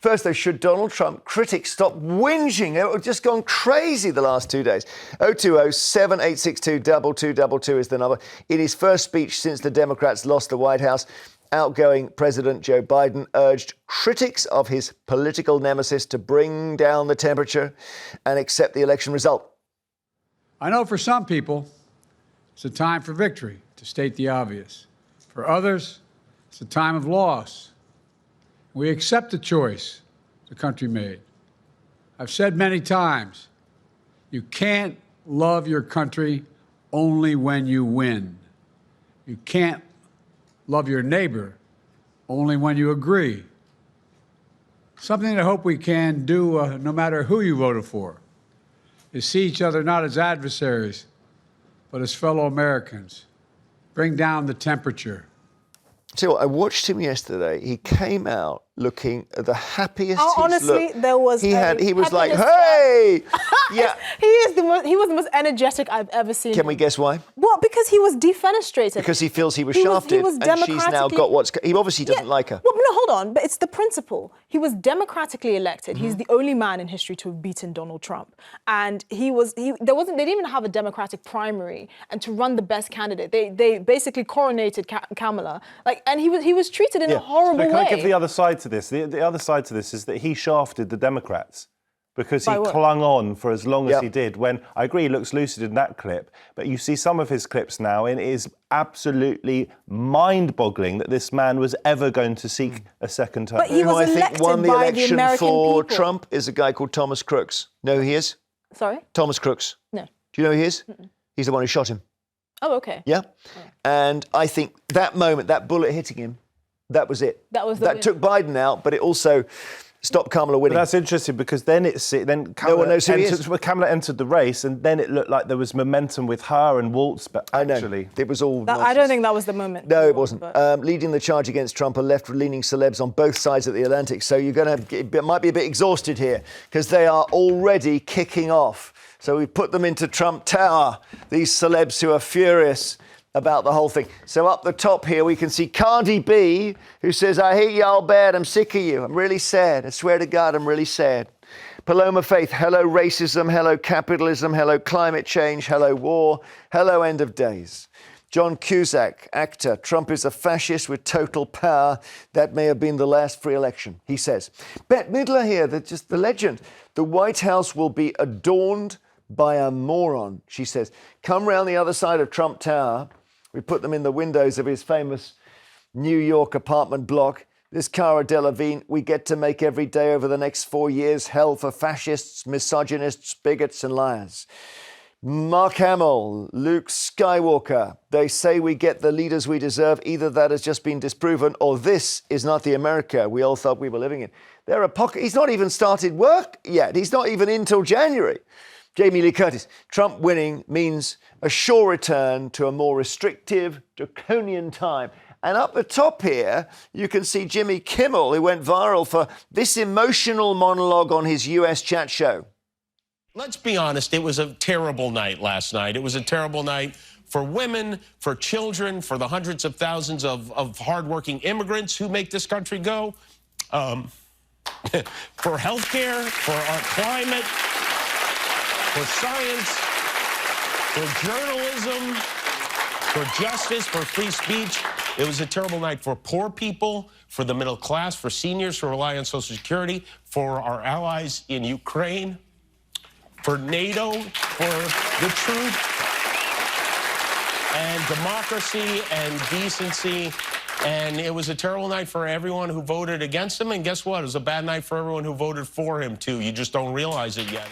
First, though, should Donald Trump critics stop whinging? It's just gone crazy the last 2 days. 020-7862-2222 is the number. In his first speech since the Democrats lost the White House, outgoing President Joe Biden urged critics of his political nemesis to bring down the temperature and accept the election result. I know for some people, it's a time for victory, to state the obvious. For others, it's a time of loss. We accept the choice the country made. I've said many times, you can't love your country only when you win. You can't love your neighbor only when you agree. Something that I hope we can do, no matter who you voted for, is see each other not as adversaries, but as fellow Americans. Bring down the temperature. So I watched him yesterday. He came out looking the happiest. Honestly, there was. He was like, "Hey, yeah." He was the most energetic I've ever seen. Can we guess why? Well, because he was defenestrated. Because he feels he was shafted, and she's now got what's. He obviously doesn't like her. Well, no, hold on. But it's the principle. He was democratically elected. He's the only man in history to have beaten Donald Trump, and They didn't even have a Democratic primary, and to run the best candidate, they basically coronated Kamala. And he was treated in a horrible way. Can I give the other side to this? The other side to this is that he shafted the Democrats because he clung on for as long as he did. When I agree he looks lucid in that clip, but you see some of his clips now, and it is absolutely mind-boggling that this man was ever going to seek a second term. But he was elected I think won the by election the American for people. Trump is a guy called Thomas Crooks. Know who he is? Sorry? Thomas Crooks. No. Do you know who he is? He's the one who shot him. Oh, okay. Yeah? And I think that moment, that bullet hitting him, that was it. That took Biden out, but it also stopped Kamala winning. But that's interesting because then no one knows who he is. Kamala entered the race, and then it looked like there was momentum with her and Waltz, but actually... I know. It was all I don't think that was the moment. No, it wasn't. Leading the charge against Trump are left-leaning celebs on both sides of the Atlantic, so you're going to might be a bit exhausted here because they are already kicking off. So we put them into Trump Tower, these celebs who are furious about the whole thing. So up the top here, we can see Cardi B, who says, "I hate y'all bad, I'm sick of you. I'm really sad. I swear to God, I'm really sad." Paloma Faith, hello racism, hello capitalism, hello climate change, hello war, hello end of days. John Cusack, actor, Trump is a fascist with total power. That may have been the last free election, he says. Bette Midler here, the legend. The White House will be adorned by a moron, she says. Come round the other side of Trump Tower. We put them in the windows of his famous New York apartment block. This Cara Delevingne, we get to make every day over the next 4 years hell for fascists, misogynists, bigots and liars. Mark Hamill, Luke Skywalker, they say we get the leaders we deserve. Either that has just been disproven or this is not the America we all thought we were living in. He's not even started work yet. He's not even in till January. Jamie Lee Curtis, Trump winning means a sure return to a more restrictive, draconian time. And up the top here, you can see Jimmy Kimmel, who went viral for this emotional monologue on his US chat show. Let's be honest, it was a terrible night last night. It was a terrible night for women, for children, for the hundreds of thousands of hardworking immigrants who make this country go, for healthcare, for our climate, for science, for journalism, for justice, for free speech. It was a terrible night for poor people, for the middle class, for seniors who rely on Social Security, for our allies in Ukraine, for NATO, for the truth and democracy and decency. And it was a terrible night for everyone who voted against him. And guess what? It was a bad night for everyone who voted for him, too. You just don't realize it yet.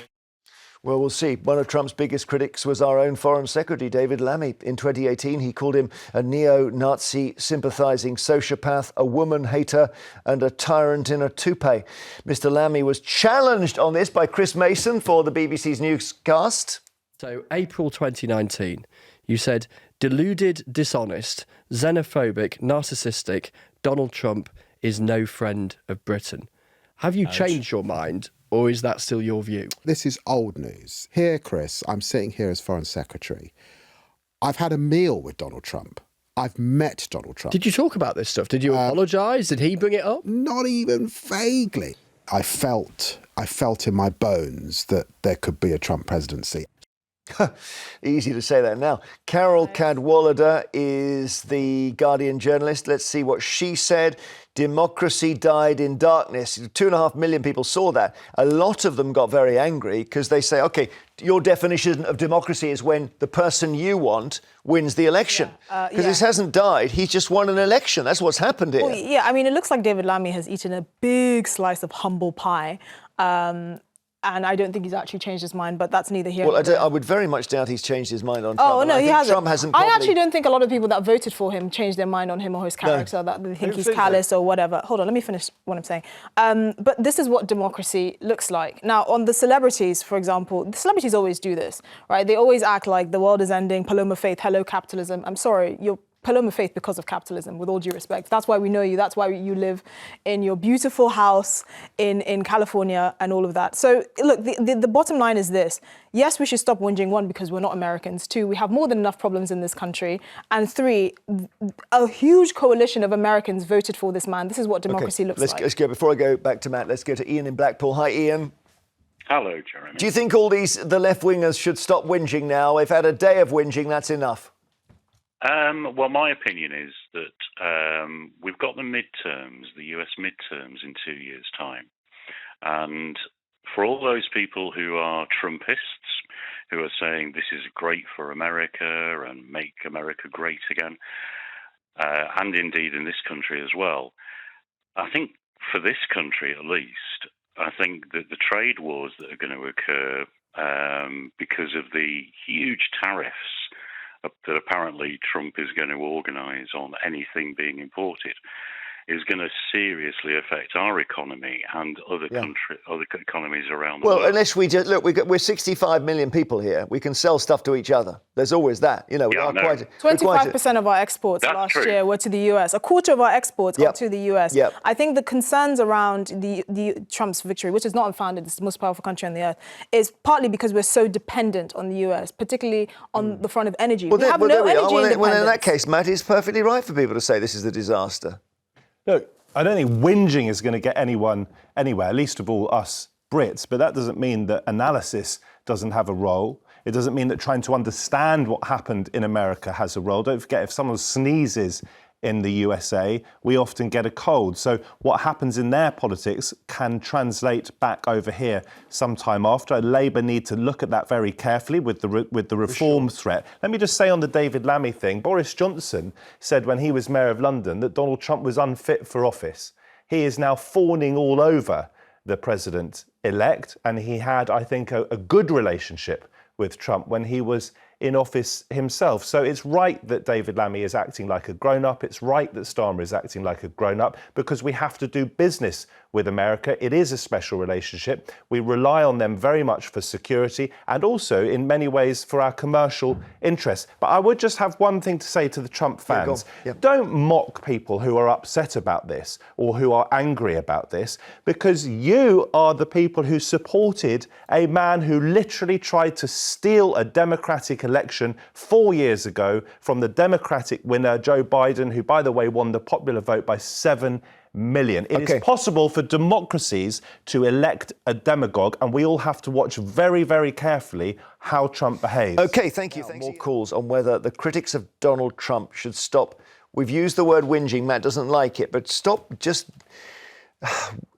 Well, we'll see. One of Trump's biggest critics was our own Foreign Secretary, David Lammy. In 2018, he called him a neo-Nazi sympathising sociopath, a woman hater, and a tyrant in a toupee. Mr. Lammy was challenged on this by Chris Mason for the BBC's newscast. So, April 2019, you said, deluded, dishonest, xenophobic, narcissistic, Donald Trump is no friend of Britain. Have you changed your mind? Or is that still your view? This is old news. Here, Chris, I'm sitting here as Foreign Secretary. I've had a meal with Donald Trump. I've met Donald Trump. Did you talk about this stuff? Did you apologise? Did he bring it up? Not even vaguely. I felt in my bones that there could be a Trump presidency. Easy to say that now. Carol Cadwallader is the Guardian journalist. Let's see what she said. Democracy died in darkness. 2.5 million people saw that. A lot of them got very angry because they say, OK, your definition of democracy is when the person you want wins the election. Because this hasn't died. He's just won an election. That's what's happened here. Well, yeah, I mean, it looks like David Lammy has eaten a big slice of humble pie. And I don't think he's actually changed his mind, but that's neither here nor there. I would very much doubt he's changed his mind on Trump. Oh, no, he hasn't. Trump hasn't I actually don't think a lot of people that voted for him changed their mind on him or his character, that they think he's callous or whatever. Hold on, let me finish what I'm saying. But this is what democracy looks like. Now, on the celebrities, for example, the celebrities always do this, right? They always act like the world is ending, Paloma Faith, hello capitalism. I'm sorry, you're Paloma Faith because of capitalism, with all due respect. That's why we know you. That's why you live in your beautiful house in California and all of that. So look, the bottom line is this. Yes, we should stop whinging. 1, because we're not Americans. 2, we have more than enough problems in this country. And 3, a huge coalition of Americans voted for this man. This is what democracy looks like. Let's go. Before I go back to Matt, let's go to Ian in Blackpool. Hi, Ian. Hello, Jeremy. Do you think all the left-wingers should stop whinging now? They've had a day of whinging, that's enough. Well, my opinion is that we've got the US midterms in 2 years' time. And for all those people who are Trumpists, who are saying this is great for America and make America great again, and indeed in this country as well, I think for this country at least, I think that the trade wars that are going to occur because of the huge tariffs that apparently Trump is going to organise on anything being imported is going to seriously affect our economy and other economies around the world. Well, unless we just look, we're 65 million people here. We can sell stuff to each other. There's always that, you know. 25% of our exports last year were to the US. A quarter of our exports are to the US. I think the concerns around the Trump's victory, which is not unfounded, it's the most powerful country on the earth, is partly because we're so dependent on the US, particularly on the front of energy. We have no energy independence. Well, in that case, Matt, it's perfectly right for people to say this is a disaster. Look, I don't think whinging is going to get anyone anywhere, least of all us Brits, but that doesn't mean that analysis doesn't have a role. It doesn't mean that trying to understand what happened in America has a role. Don't forget, if someone sneezes in the USA, we often get a cold. So what happens in their politics can translate back over here sometime after. Labour need to look at that very carefully with the reform threat. Let me just say on the David Lammy thing, Boris Johnson said when he was Mayor of London that Donald Trump was unfit for office. He is now fawning all over the president-elect, and he had, I think, a good relationship with Trump when he was in office himself. So it's right that David Lammy is acting like a grown-up. It's right that Starmer is acting like a grown-up because we have to do business with America. It is a special relationship. We rely on them very much for security and also in many ways for our commercial interests. But I would just have one thing to say to the Trump fans. Don't mock people who are upset about this or who are angry about this, because you are the people who supported a man who literally tried to steal a democratic election 4 years ago from the Democratic winner, Joe Biden, who, by the way, won the popular vote by 7 million. It is possible for democracies to elect a demagogue, and we all have to watch very, very carefully how Trump behaves. OK, thank you. More calls on whether the critics of Donald Trump should stop. We've used the word whinging. Matt doesn't like it, but stop just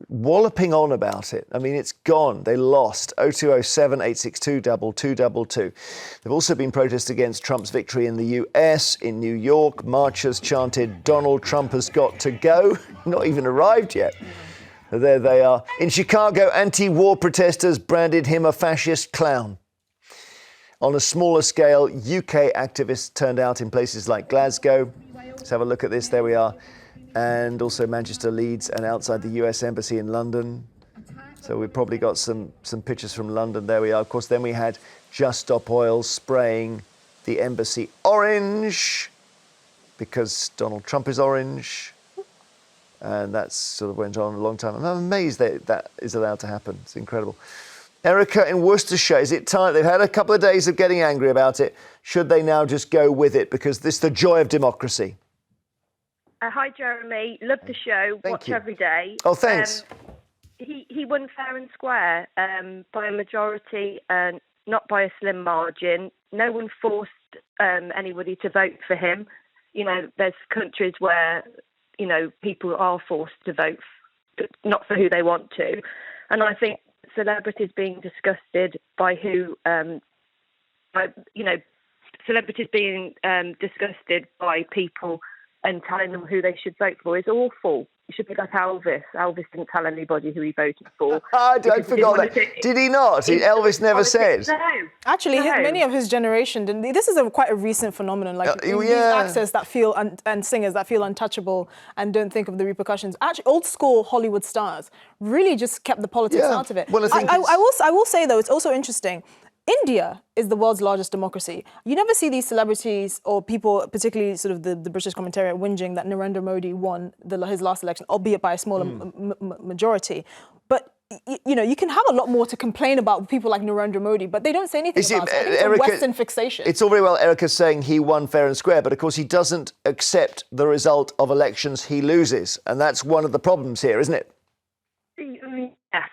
walloping on about it. I mean, it's gone. They lost. 0207 862 2222. There've also been protests against Trump's victory in the US. In New York, marchers chanted, "Donald Trump has got to go." Not even arrived yet. There they are. In Chicago, anti-war protesters branded him a fascist clown. On a smaller scale, UK activists turned out in places like Glasgow. Let's have a look at this. There we are. And also Manchester, Leeds, and outside the US Embassy in London. So we've probably got some pictures from London. There we are. Of course, then we had Just Stop Oil spraying the embassy orange because Donald Trump is orange. And that sort of went on a long time. I'm amazed that that is allowed to happen. It's incredible. Erica in Worcestershire, is it time? They've had a couple of days of getting angry about it. Should they now just go with it? Because this is the joy of democracy. Hi, Jeremy. Love the show. Watch every day. Oh, thanks. he won fair and square by a majority and not by a slim margin. No one forced anybody to vote for him. You know, there's countries where, you know, people are forced to vote not for who they want to. And I think celebrities being disgusted by celebrities being disgusted by people and telling them who they should vote for is awful. It should be like Elvis. Elvis didn't tell anybody who he voted for. I forgot that. Did he not? Elvis never said. No. Actually, many of his generation didn't. This is quite a recent phenomenon. Like these actors that feel and singers that feel untouchable and don't think of the repercussions. Actually, old school Hollywood stars really just kept the politics out of it. Well, I will say though, it's also interesting. India is the world's largest democracy. You never see these celebrities or people, particularly sort of the British commentariat, whinging that Narendra Modi won his last election, albeit by a smaller majority. But you know, you can have a lot more to complain about people like Narendra Modi, but they don't say anything about it. I think it's a Western fixation. It's all very well Erica's saying he won fair and square, but of course he doesn't accept the result of elections he loses. And that's one of the problems here, isn't it? Yes,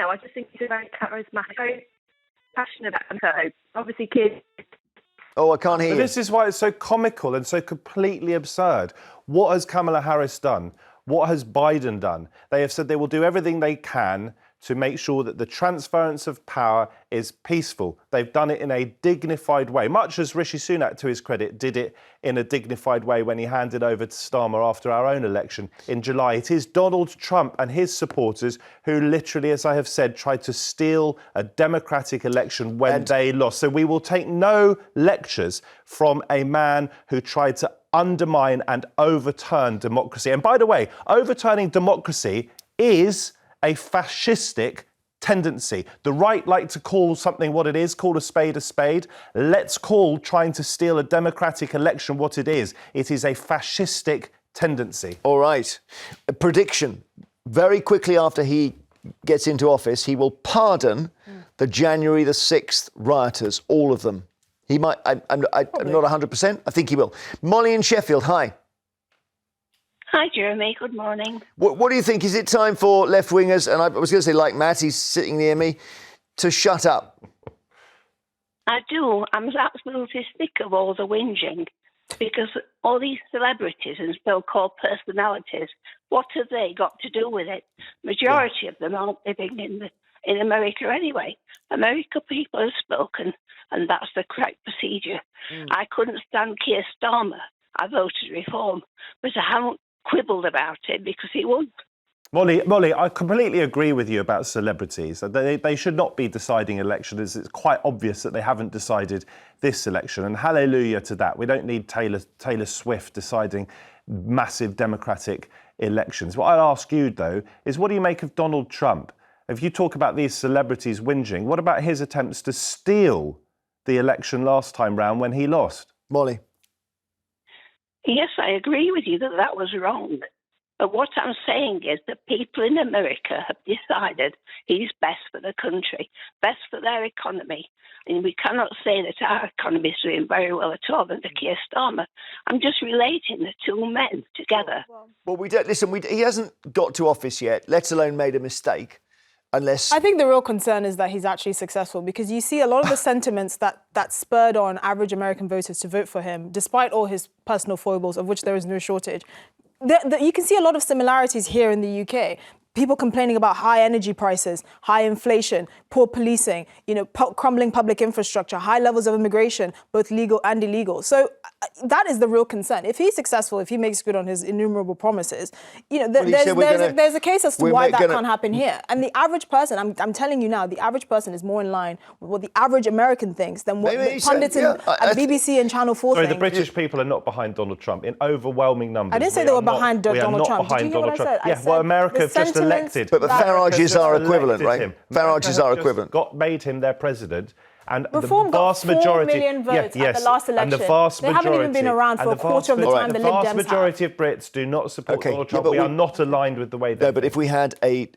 I just think he's a very charismatic, very passionate about him. So obviously, kids. Oh, I can't hear you. This is why it's so comical and so completely absurd. What has Kamala Harris done? What has Biden done? They have said they will do everything they can to make sure that the transference of power is peaceful. They've done it in a dignified way, much as Rishi Sunak, to his credit, did it in a dignified way when he handed over to Starmer after our own election in July. It is Donald Trump and his supporters who literally, as I have said, tried to steal a democratic election when they lost. So we will take no lectures from a man who tried to undermine and overturn democracy. And by the way, overturning democracy is a fascistic tendency. The right like to call something what it is, call a spade a spade. Let's call trying to steal a democratic election what it is. It is a fascistic tendency. All right. A prediction. Very quickly after he gets into office, he will pardon the January the 6th rioters, all of them. He might, I'm not 100%, I think he will. Molly in Sheffield, hi. Hi, Jeremy. Good morning. What do you think? Is it time for left-wingers, and I was going to say like Matt, he's sitting near me, to shut up? I do. I'm absolutely sick of all the whinging because all these celebrities and so-called personalities, what have they got to do with it? Majority of them aren't living in America anyway. America people have spoken, and that's the correct procedure. I couldn't stand Keir Starmer. I voted Reform, but I haven't quibbled about it because he won. Molly, I completely agree with you about celebrities. They should not be deciding elections. It's quite obvious that they haven't decided this election, and hallelujah to that. We don't need Taylor Swift deciding massive democratic elections. What I'd ask you, though, is what do you make of Donald Trump? If you talk about these celebrities whinging, what about his attempts to steal the election last time round when he lost? Molly. Yes, I agree with you that was wrong. But what I'm saying is that people in America have decided he's best for the country, best for their economy. And we cannot say that our economy is doing very well at all under Keir Starmer. I'm just relating the two men together. Well, we don't listen. He hasn't got to office yet, let alone made a mistake. Unless I think the real concern is that he's actually successful, because you see a lot of the sentiments that spurred on average American voters to vote for him, despite all his personal foibles, of which there is no shortage. You can see a lot of similarities here in the UK. People complaining about high energy prices, high inflation, poor policing, crumbling public infrastructure, high levels of immigration, both legal and illegal. So that is the real concern. If he's successful, if he makes good on his innumerable promises, there's a case as to why that can't happen here. And the average person, I'm telling you now, the average person is more in line with what the average American thinks than what pundits at BBC and Channel 4 think. Sorry, the British people are not behind Donald Trump in overwhelming numbers. I didn't say they were behind Donald Trump. Did you hear what I said? Yeah, well, America have just elected. But Farages are equivalent, right? Farages are equivalent. Made him their president, And Reform the got vast 4 majority, million votes yes, at the last election. And the vast They haven't even been around for a quarter of the time the Lib Dems vast majority of Brits do not support Donald Trump. but we are not aligned with the way they No, but think. if we had a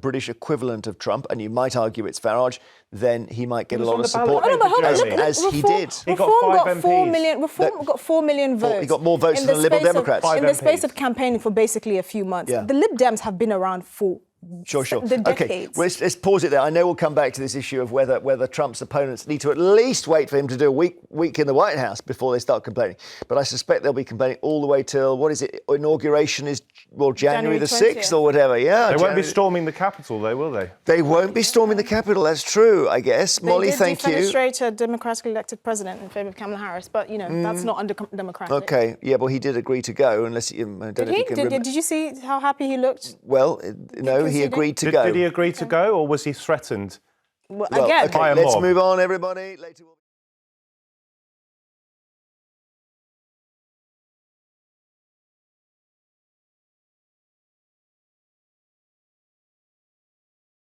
British equivalent of Trump, and you might argue it's Farage, then he might get a lot of support, as he did. He got Reform 5 got 4 MPs. million. Reform got 4 million votes. He got more votes in than the Liberal space of- Democrats. In 5 the space MPs. of campaigning for basically a few months. Yeah. The Lib Dems have been around for Sure. the Okay, decades. well, let's pause it there. I know we'll come back to this issue of whether Trump's opponents need to at least wait for him to do a week in the White House before they start complaining. But I suspect they'll be complaining all the way till, what is it, inauguration is, well, January the 6th or whatever. Yeah. They won't be storming the Capitol, though, will they? They won't be storming the Capitol, that's true, I guess. Molly, thank you. They did defenestrate a democratically elected president in favour of Kamala Harris, but, that's not democratic. Okay, yeah, well, he did agree to go, unless I don't know if you can remember. Did you see how happy he looked? Well, no, he agreed to go. Did he agree to go, or was he threatened? Well, Well, again. okay, By a let's mob. move on, everybody. Later we'll